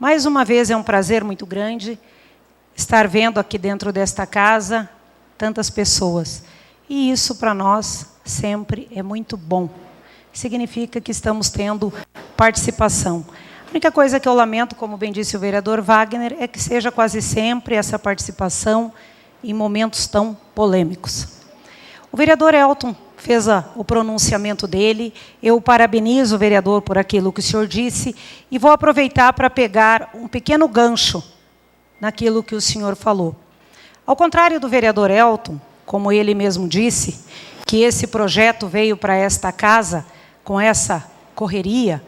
Mais uma vez é um prazer muito grande estar vendo aqui dentro desta casa tantas pessoas. E isso para nós sempre é muito bom. Significa que estamos tendo participação. A única coisa que eu lamento, como bem disse o vereador Wagner, é que seja quase sempre essa participação em momentos tão polêmicos. O vereador Elton fez o pronunciamento dele. Eu parabenizo o vereador por aquilo que o senhor disse e vou aproveitar para pegar um pequeno gancho naquilo que o senhor falou. Ao contrário do vereador Elton, como ele mesmo disse, que esse projeto veio para esta casa com essa correria,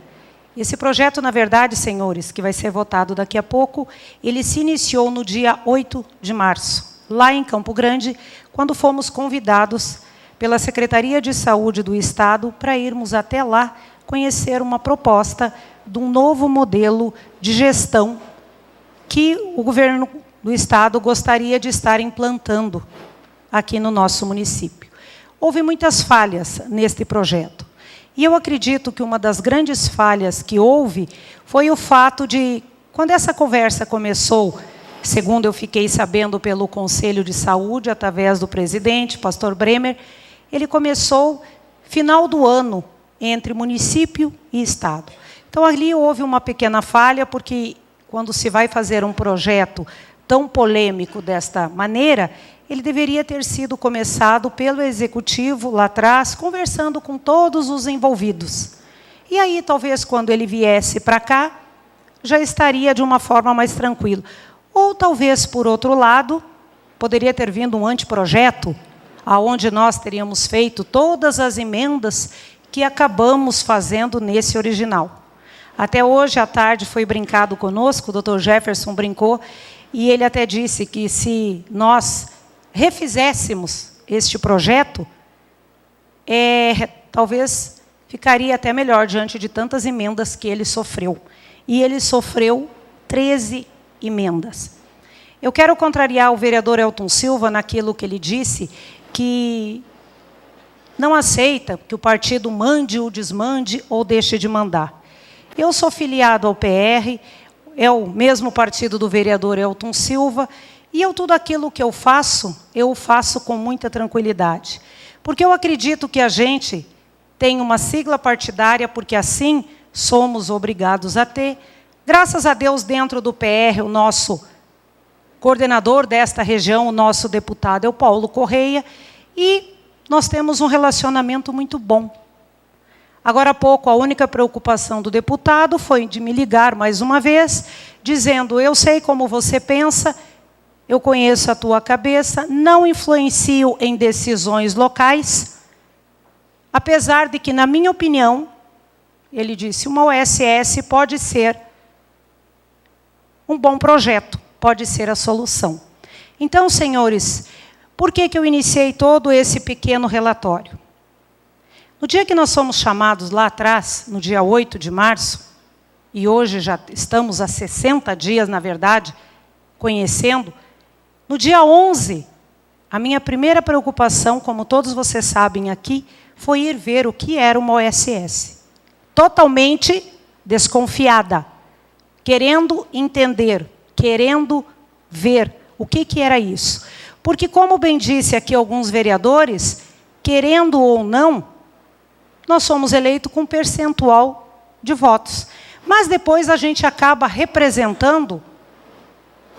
esse projeto, na verdade, senhores, que vai ser votado daqui a pouco, ele se iniciou no dia 8 de março, lá em Campo Grande, quando fomos convidados pela Secretaria de Saúde do Estado para irmos até lá conhecer uma proposta de um novo modelo de gestão que o governo do Estado gostaria de estar implantando aqui no nosso município. Houve muitas falhas neste projeto. E eu acredito que uma das grandes falhas que houve foi o fato de, quando essa conversa começou, segundo eu fiquei sabendo pelo Conselho de Saúde, através do presidente, pastor Bremer, ele começou final do ano, entre município e Estado. Então, ali houve uma pequena falha, porque quando se vai fazer um projeto tão polêmico desta maneira, ele deveria ter sido começado pelo Executivo, lá atrás, conversando com todos os envolvidos. E aí, talvez, quando ele viesse para cá, já estaria de uma forma mais tranquila. Ou, talvez, por outro lado, poderia ter vindo um anteprojeto, aonde nós teríamos feito todas as emendas que acabamos fazendo nesse original. Até hoje, à tarde, foi brincado conosco, o doutor Jefferson brincou, e ele até disse que se nós refizéssemos este projeto, talvez ficaria até melhor diante de tantas emendas que ele sofreu. E ele sofreu 13 emendas. Eu quero contrariar o vereador Elton Silva naquilo que ele disse, que não aceita que o partido mande ou desmande ou deixe de mandar. Eu sou filiado ao PR, é o mesmo partido do vereador Elton Silva, e tudo aquilo que eu faço com muita tranquilidade. Porque eu acredito que a gente tem uma sigla partidária, porque assim somos obrigados a ter. Graças a Deus, dentro do PR, o nosso coordenador desta região, o nosso deputado, é o Paulo Correia, e nós temos um relacionamento muito bom. Agora há pouco, a única preocupação do deputado foi de me ligar mais uma vez, dizendo, eu sei como você pensa, eu conheço a tua cabeça, não influencio em decisões locais, apesar de que, na minha opinião, ele disse, uma OSS pode ser um bom projeto, pode ser a solução. Então, senhores, por que eu iniciei todo esse pequeno relatório? No dia que nós fomos chamados lá atrás, no dia 8 de março, e hoje já estamos há 60 dias, na verdade, conhecendo, no dia 11, a minha primeira preocupação, como todos vocês sabem aqui, foi ir ver o que era uma OSS. Totalmente desconfiada, querendo entender, querendo ver o que era isso. Porque, como bem disse aqui alguns vereadores, querendo ou não, nós somos eleitos com percentual de votos. Mas depois a gente acaba representando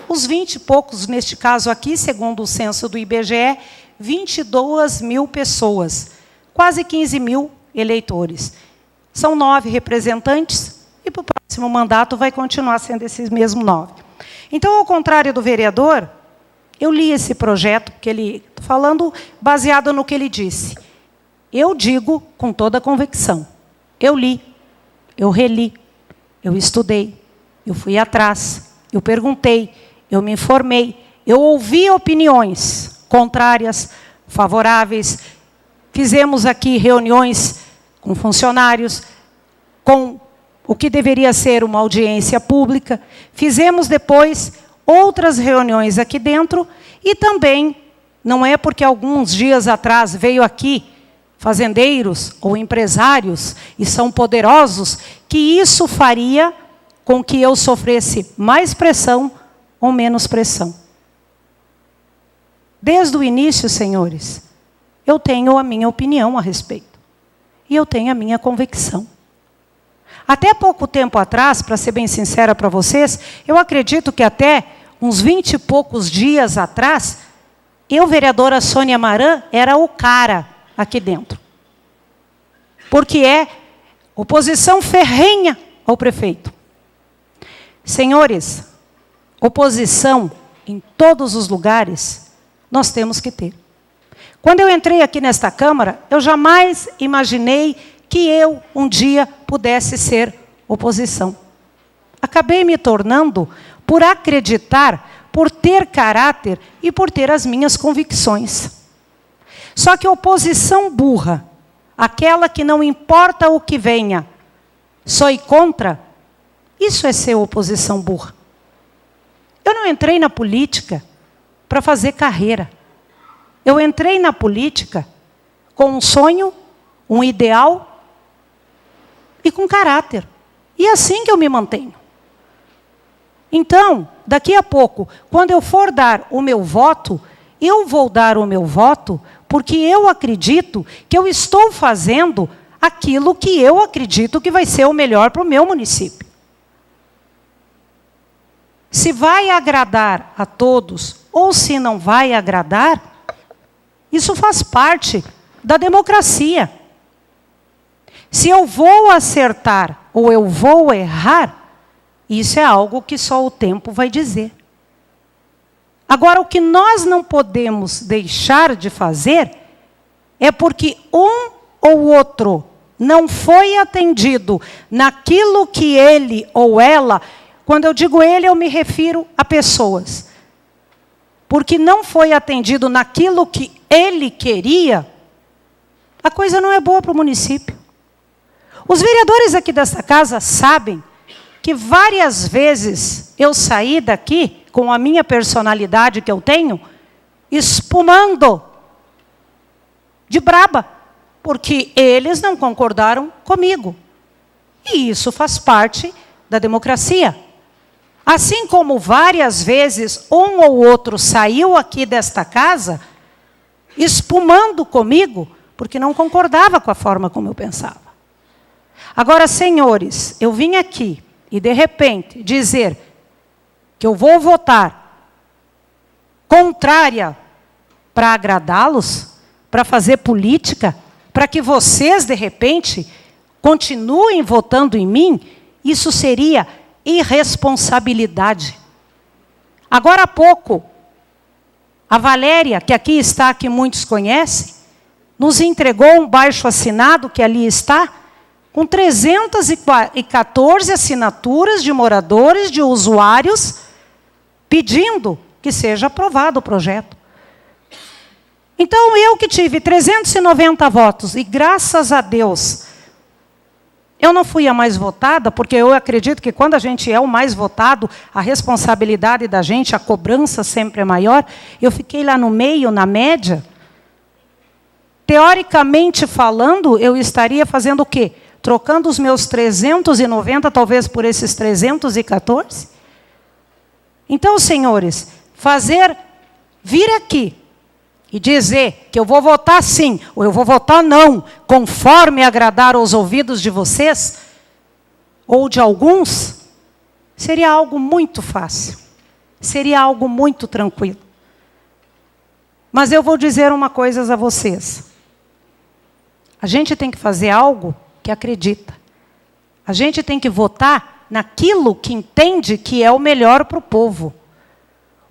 os 20 e poucos, neste caso aqui, segundo o censo do IBGE, 22 mil pessoas, quase 15 mil eleitores. São 9 representantes e para o próximo mandato vai continuar sendo esses mesmos 9. Então, ao contrário do vereador, eu li esse projeto, que ele está falando baseado no que ele disse. Eu digo com toda a convicção. Eu li, eu reli, eu estudei, eu fui atrás, eu perguntei, eu me informei, eu ouvi opiniões contrárias, favoráveis. Fizemos aqui reuniões com funcionários, com o que deveria ser uma audiência pública. Fizemos depois outras reuniões aqui dentro e também, não é porque alguns dias atrás veio aqui fazendeiros ou empresários, e são poderosos, que isso faria com que eu sofresse mais pressão ou menos pressão. Desde o início, senhores, eu tenho a minha opinião a respeito. E eu tenho a minha convicção. Até pouco tempo atrás, para ser bem sincera para vocês, eu acredito que até uns 20 e poucos dias atrás, eu, vereadora Sônia Maran, era o cara aqui dentro. Porque é oposição ferrenha ao prefeito. Senhores, oposição em todos os lugares nós temos que ter. Quando eu entrei aqui nesta Câmara, eu jamais imaginei que eu um dia pudesse ser oposição. Acabei me tornando por acreditar, por ter caráter e por ter as minhas convicções. Só que oposição burra, aquela que não importa o que venha, só ir contra, isso é ser oposição burra. Eu não entrei na política para fazer carreira. Eu entrei na política com um sonho, um ideal e com caráter. E é assim que eu me mantenho. Então, daqui a pouco, quando eu for dar o meu voto, eu vou dar o meu voto porque eu acredito que eu estou fazendo aquilo que eu acredito que vai ser o melhor para o meu município. Se vai agradar a todos ou se não vai agradar, isso faz parte da democracia. Se eu vou acertar ou eu vou errar, isso é algo que só o tempo vai dizer. Agora, o que nós não podemos deixar de fazer é porque um ou outro não foi atendido naquilo que ele ou ela, quando eu digo ele, eu me refiro a pessoas. Porque não foi atendido naquilo que ele queria, a coisa não é boa para o município. Os vereadores aqui dessa casa sabem que várias vezes eu saí daqui, com a minha personalidade que eu tenho, espumando de braba, porque eles não concordaram comigo. E isso faz parte da democracia. Assim como várias vezes um ou outro saiu aqui desta casa, espumando comigo, porque não concordava com a forma como eu pensava. Agora, senhores, eu vim aqui e, de repente, dizer que eu vou votar contrária para agradá-los, para fazer política, para que vocês, de repente, continuem votando em mim, isso seria irresponsabilidade. Agora há pouco, a Valéria, que aqui está, que muitos conhecem, nos entregou um baixo-assinado, que ali está, com 314 assinaturas de moradores, de usuários, pedindo que seja aprovado o projeto. Então, eu que tive 390 votos, e graças a Deus, eu não fui a mais votada, porque eu acredito que quando a gente é o mais votado, a responsabilidade da gente, a cobrança sempre é maior. Eu fiquei lá no meio, na média. Teoricamente falando, eu estaria fazendo o quê? Trocando os meus 390, talvez por esses 314? Então, senhores, vir aqui e dizer que eu vou votar sim, ou eu vou votar não, conforme agradar aos ouvidos de vocês, ou de alguns, seria algo muito fácil. Seria algo muito tranquilo. Mas eu vou dizer uma coisa a vocês. A gente tem que fazer algo que acredita. A gente tem que votar naquilo que entende que é o melhor para o povo.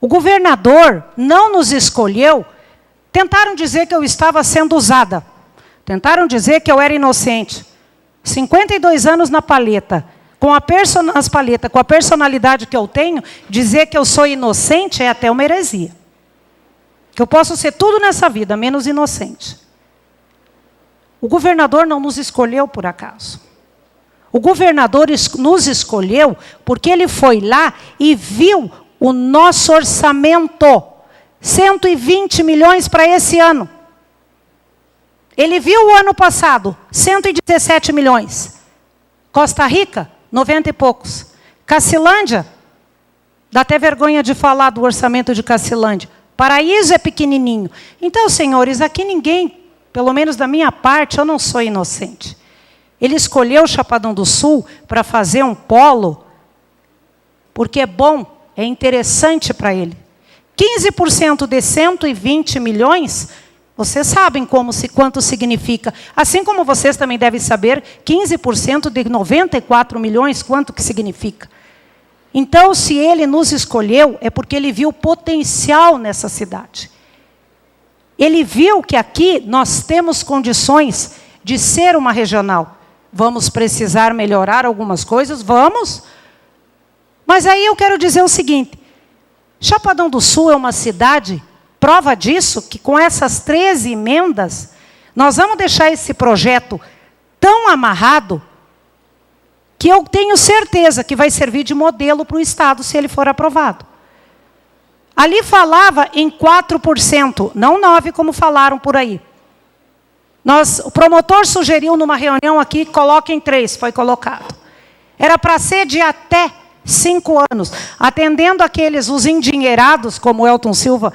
O governador não nos escolheu. Tentaram dizer que eu estava sendo usada. Tentaram dizer que eu era inocente. 52 anos na paleta. Com a personalidade que eu tenho, dizer que eu sou inocente é até uma heresia. Que eu posso ser tudo nessa vida, menos inocente. O governador não nos escolheu por acaso. O governador nos escolheu porque ele foi lá e viu o nosso orçamento. 120 milhões para esse ano. Ele viu o ano passado, 117 milhões. Costa Rica, 90 e poucos. Cacilândia, dá até vergonha de falar do orçamento de Cacilândia. Paraíso é pequenininho. Então, senhores, aqui ninguém, pelo menos da minha parte, eu não sou inocente. Ele escolheu o Chapadão do Sul para fazer um polo, porque é bom, é interessante para ele. 15% de 120 milhões, vocês sabem quanto significa. Assim como vocês também devem saber, 15% de 94 milhões, quanto que significa. Então, se ele nos escolheu, é porque ele viu potencial nessa cidade. Ele viu que aqui nós temos condições de ser uma regional. Vamos precisar melhorar algumas coisas? Vamos. Mas aí eu quero dizer o seguinte, Chapadão do Sul é uma cidade, prova disso, que com essas 13 emendas, nós vamos deixar esse projeto tão amarrado, que eu tenho certeza que vai servir de modelo para o Estado, se ele for aprovado. Ali falava em 4%, não 9%, como falaram por aí. O promotor sugeriu numa reunião aqui, coloquem 3%, foi colocado. Era para ser de até 5 anos. Atendendo os endinheirados, como o Elton Silva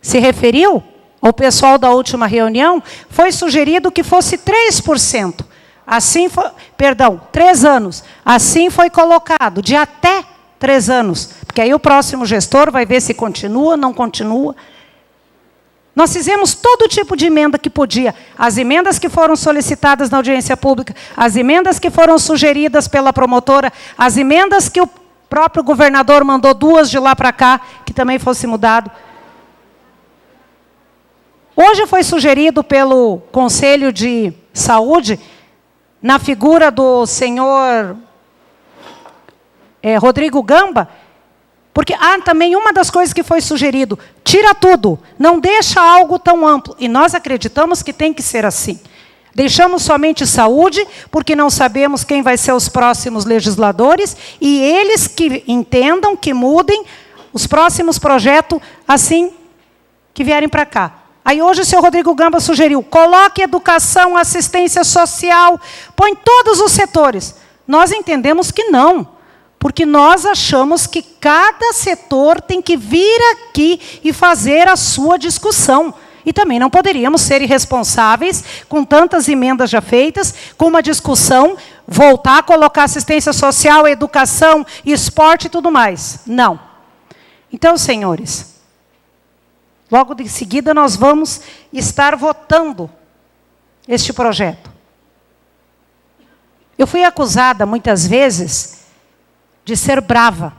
se referiu, ao pessoal da última reunião, foi sugerido que fosse 3%. Assim foi, 3 anos. Assim foi colocado, de até 3 anos. Porque aí o próximo gestor vai ver se continua, não continua. Nós fizemos todo tipo de emenda que podia. As emendas que foram solicitadas na audiência pública, as emendas que foram sugeridas pela promotora, as emendas que o próprio governador mandou 2 de lá para cá, que também fosse mudado. Hoje foi sugerido pelo Conselho de Saúde, na figura do senhor Rodrigo Gamba, porque também uma das coisas que foi sugerido, tira tudo, não deixa algo tão amplo. E nós acreditamos que tem que ser assim. Deixamos somente saúde, porque não sabemos quem vai ser os próximos legisladores, e eles que entendam, que mudem os próximos projetos assim que vierem para cá. Aí hoje o senhor Rodrigo Gamba sugeriu, coloque educação, assistência social, põe todos os setores. Nós entendemos que não, porque nós achamos que cada setor tem que vir aqui e fazer a sua discussão. E também não poderíamos ser irresponsáveis com tantas emendas já feitas, com uma discussão, voltar a colocar assistência social, educação, esporte e tudo mais. Não. Então, senhores, logo de seguida nós vamos estar votando este projeto. Eu fui acusada muitas vezes de ser brava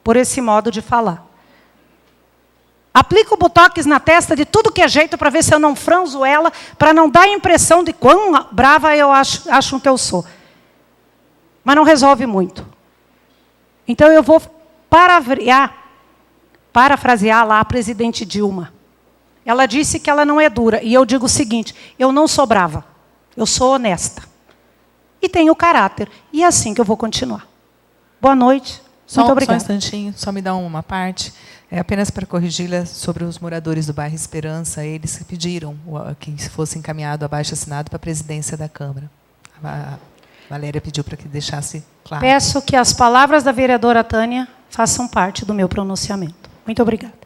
por esse modo de falar. Aplico botox na testa de tudo que é jeito para ver se eu não franzo ela, para não dar a impressão de quão brava eu acho que eu sou. Mas não resolve muito. Então eu vou parafrasear lá a presidente Dilma. Ela disse que ela não é dura. E eu digo o seguinte, eu não sou brava. Eu sou honesta. E tenho caráter. E é assim que eu vou continuar. Boa noite. Muito obrigada. Só um instantinho, só me dá uma parte. É apenas para corrigi-la sobre os moradores do bairro Esperança. Eles que pediram que fosse encaminhado abaixo-assinado para a presidência da Câmara. A Valéria pediu para que deixasse claro. Peço que as palavras da vereadora Tânia façam parte do meu pronunciamento. Muito obrigada.